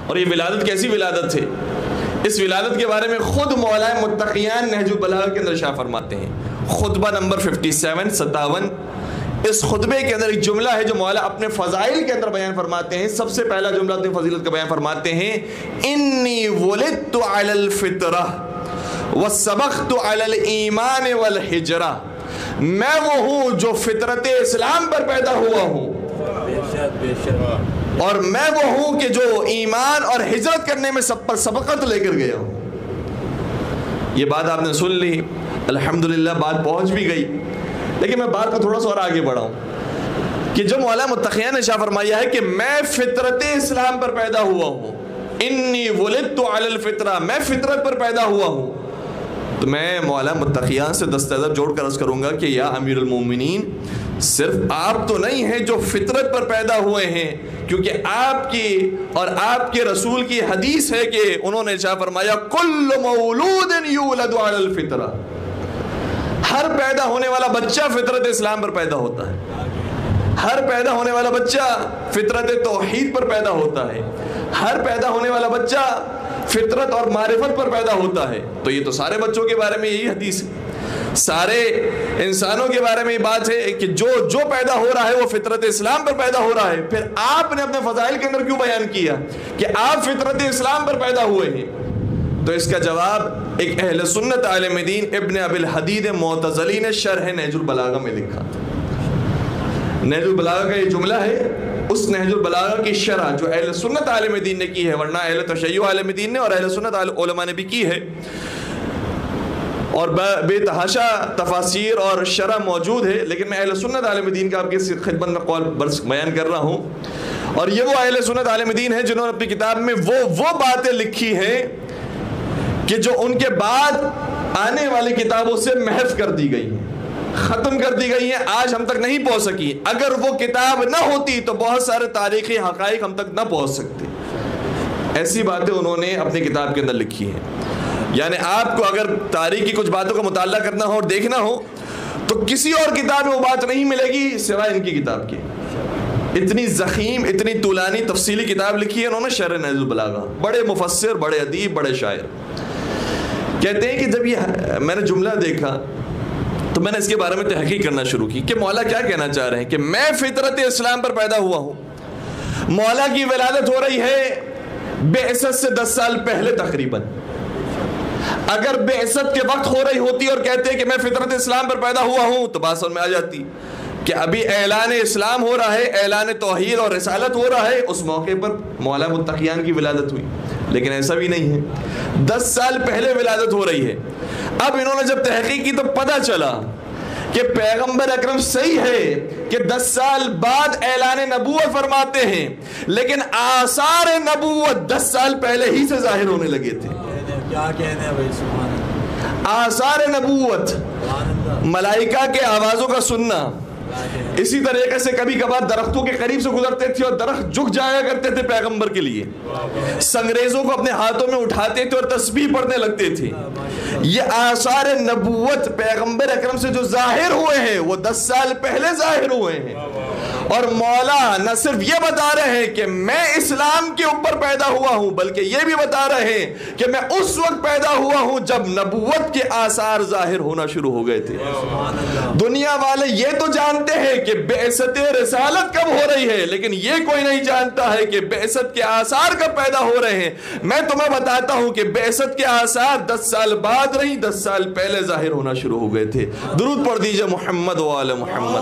اور یہ ولادت کیسی ولادت ہے؟ اس ولادت کے بارے میں خود مولا متقیان نہج البلاغہ کے اندر ارشاد فرماتے ہیں، خطبہ نمبر 57 اس خطبے کے اندر ایک جملہ ہے جو مولا اپنے فضائل کے اندر بیان فرماتے ہیں. سب سے پہلا جملہ اپنی فضیلت کا بیان فرماتے ہیں، انی ولدت علی الفطرہ وسبقت علی الایمان والہجرہ، میں وہ ہوں جو فطرت اسلام پر پیدا ہوا ہوں، اور میں وہ ہوں کہ جو ایمان اور ہجرت کرنے میں سب پر سبقت لے کر گیا ہوں. یہ بات آپ نے سن لی، الحمدللہ بات پہنچ بھی گئی، لیکن میں بات کو تھوڑا سا اور آگے بڑھاؤں کہ جو مولا متقیان نے ارشاد فرمایا ہے کہ میں فطرت اسلام پر پیدا ہوا ہوں، انی ولدت علی الفطرہ، میں فطرت پر پیدا ہوا ہوں، تو میں مولا متقیان سے دست ادب جوڑ کر عرض کروں گا کہ یا امیر المومنین، صرف آپ تو نہیں ہیں جو فطرت پر پیدا ہوئے ہیں، کیونکہ آپ کی اور آپ کے رسول کی حدیث ہے کہ انہوں نے ارشاد فرمایا کل مولود یولد علی الفطرہ، ہر پیدا ہونے والا بچہ فطرت اسلام پر پیدا ہوتا ہے، ہر پیدا ہونے والا بچہ فطرت توحید پر پیدا ہوتا ہے، ہر پیدا ہونے والا بچہ فطرت اور معرفت پر پیدا ہوتا ہے. تو یہ تو سارے بچوں کے بارے میں یہی حدیث ہے، سارے انسانوں کے بارے میں یہ بات ہے کہ جو پیدا ہو رہا ہے وہ فطرت اسلام پر پیدا ہو رہا ہے. پھر آپ نے اپنے فضائل کے اندر کیوں بیان کیا کہ آپ فطرت اسلام پر پیدا ہوئے ہیں؟ تو اس کا جواب ایک اہل سنت عالم دین ابن ابی الحدید معتزلی نے شرح نہج البلاغہ میں لکھا. نہج البلاغہ کا یہ جملہ ہے، اس نہج البلاغہ کی شرح جو اہل سنت عالم دین نے کی ہے، ورنہ اہل تشیع عالم دین نے اور اہل سنت علماء نے بھی کی ہے، اور بے تحاشا تفاسیر اور شرح موجود ہے، لیکن میں اہل سنت عالم دین کا آپ کی خدمت میں قول بیان کر رہا ہوں. اور یہ وہ اہل سنت عالم دین ہے جنہوں نے اپنی کتاب میں وہ باتیں لکھی ہیں کہ جو ان کے بعد آنے والی کتابوں سے محف کر دی گئی ہیں، ختم کر دی گئی ہیں، آج ہم تک نہیں پہنچ سکی. اگر وہ کتاب نہ ہوتی تو بہت سارے تاریخی حقائق ہم تک نہ پہنچ سکتے. ایسی باتیں انہوں نے اپنی کتاب کے اندر لکھی ہیں. یعنی آپ کو اگر تاریخ کی کچھ باتوں کا مطالعہ کرنا ہو اور دیکھنا ہو تو کسی اور کتاب میں وہ بات نہیں ملے گی سوائے ان کی کتاب کی. اتنی ضخیم، اتنی طولانی تفصیلی کتاب لکھی ہے انہوں نے شرح نہج البلاغہ. بڑے مفسر، بڑے ادیب، بڑے شاعر. کہتے ہیں کہ جب یہ میں نے جملہ دیکھا تو میں نے اس کے بارے میں تحقیق کرنا شروع کی کہ مولا کیا کہنا چاہ رہے ہیں کہ میں فطرت اسلام پر پیدا ہوا ہوں. مولا کی ولادت ہو رہی ہے بعثت سے 10 سال پہلے تقریباً. اگر بعثت کے وقت ہو رہی ہوتی اور کہتے کہ میں فطرت اسلام پر پیدا ہوا ہوں تو بات سمجھ میں آ جاتی کہ ابھی اعلان اسلام ہو رہا ہے، اعلان توحید اور رسالت ہو رہا ہے، اس موقع پر مولا متقیان کی ولادت ہوئی. لیکن ایسا بھی نہیں ہے، 10 سال پہلے ولادت ہو رہی ہے. اب انہوں نے جب تحقیق کی تو پتہ چلا کہ پیغمبر اکرم صحیح ہے کہ 10 سال بعد اعلان نبوت فرماتے ہیں، لیکن آثار نبوت 10 سال پہلے ہی سے ظاہر ہونے لگے تھے. کیا کہنے ہیں بھائی، سبحان اللہ. آثار نبوت، ملائکہ کے آوازوں کا سننا. اسی طریقے سے کبھی کبھار درختوں کے قریب سے گزرتے تھے اور درخت جھک جایا کرتے تھے پیغمبر کے لیے. سنگریزوں کو اپنے ہاتھوں میں اٹھاتے تھے اور تسبیح پڑھنے لگتے تھے. یہ آثار نبوت پیغمبر اکرم سے جو ظاہر ہوئے ہیں وہ 10 سال پہلے ظاہر ہوئے ہیں. اور مولا نہ صرف یہ بتا رہے ہیں کہ میں اسلام کے اوپر پیدا ہوا ہوں، بلکہ یہ بھی بتا رہے ہیں کہ میں اس وقت پیدا ہوا ہوں جب نبوت کے آثار ظاہر ہونا شروع ہو گئے تھے. دنیا والے یہ تو جانتے ہیں کہ بعثت رسالت کب ہو رہی ہے، لیکن یہ کوئی نہیں جانتا ہے کہ بعثت کے آثار کب پیدا ہو رہے ہیں. میں تمہیں بتاتا ہوں کہ بعثت کے آثار 10 سال بعد نہیں، 10 سال پہلے ظاہر ہونا شروع ہو گئے تھے. درود پڑھ دیجئے محمد و آل محمد.